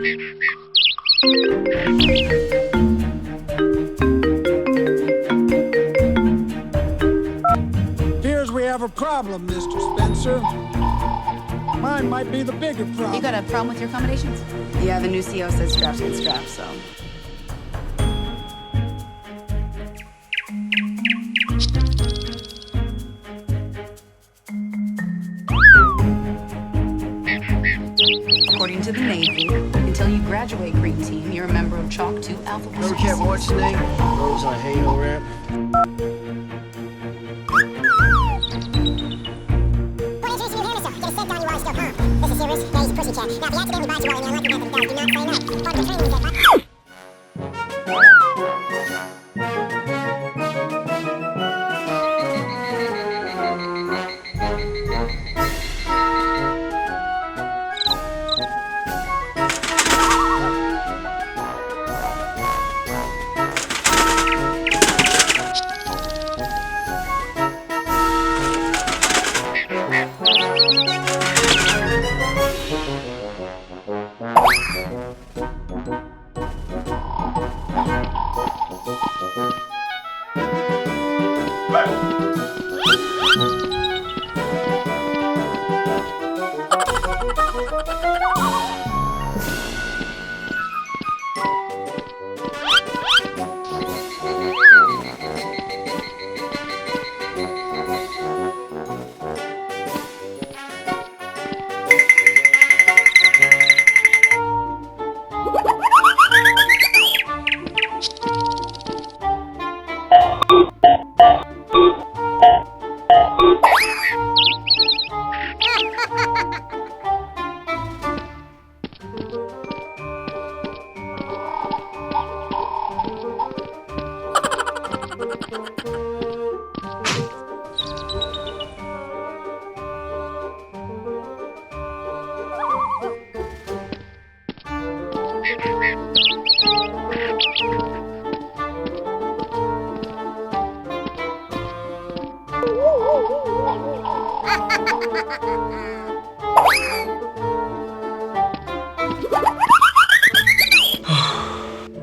Appears we have a problem, Mr. Spencer. Mine might be the bigger problem. You got a problem with your accommodations? Yeah, the new CEO says straps get straps, so. According to the Navy, until you graduate Green Team, you're a member of Chalk 2 Alpha Remember Captain what's his name? Rose on a Halo ramp. This is serious. Yeah, he's a pussycat. Now, if he accidentally bites you while in the electric method does, do not say no. Part of the training is that...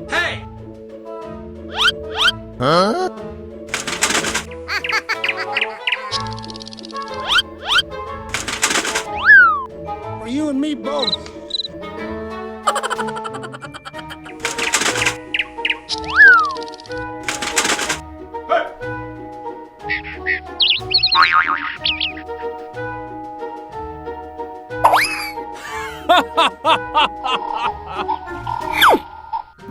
Hey! Huh? For you and me both.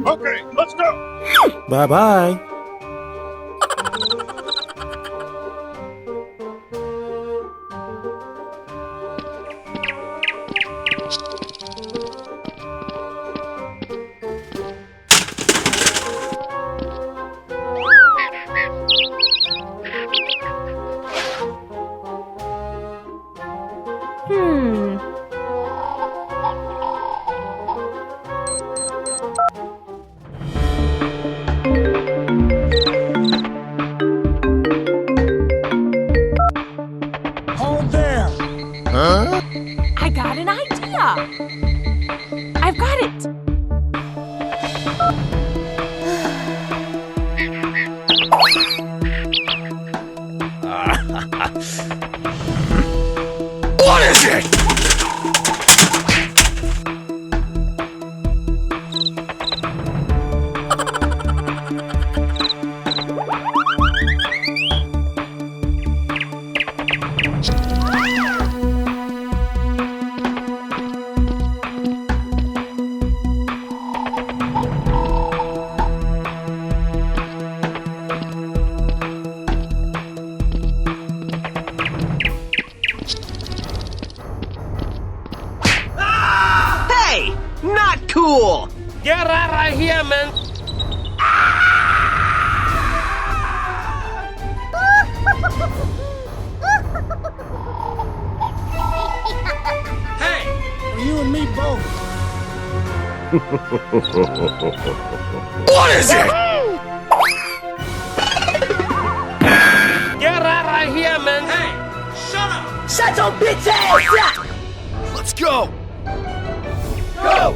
Okay, let's go! Bye-bye. Hold there. Huh? I got an idea! I've got it! What is it? Hey! Not cool! Get out of here, man! Hey! For you and me both. What is it? Get out of here, man! Hey! Shut up! Shut your bitch ass up! Let's go. Go!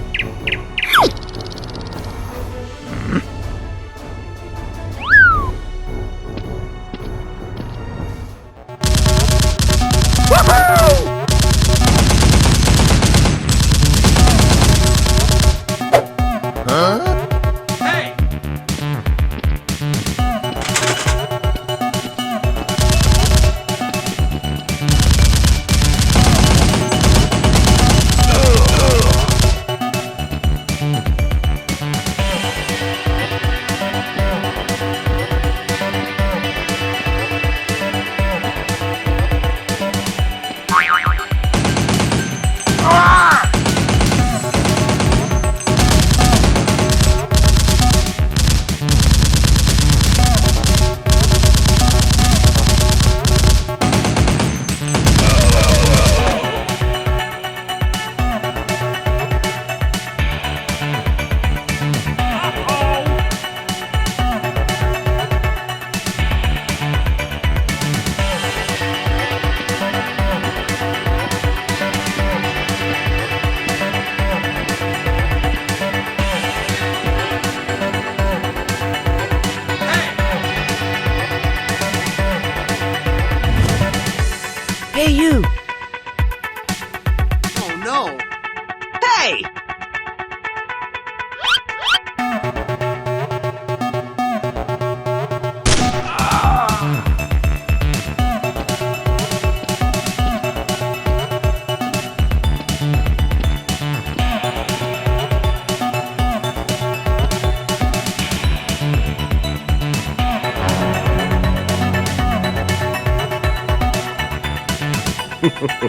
Woohoo!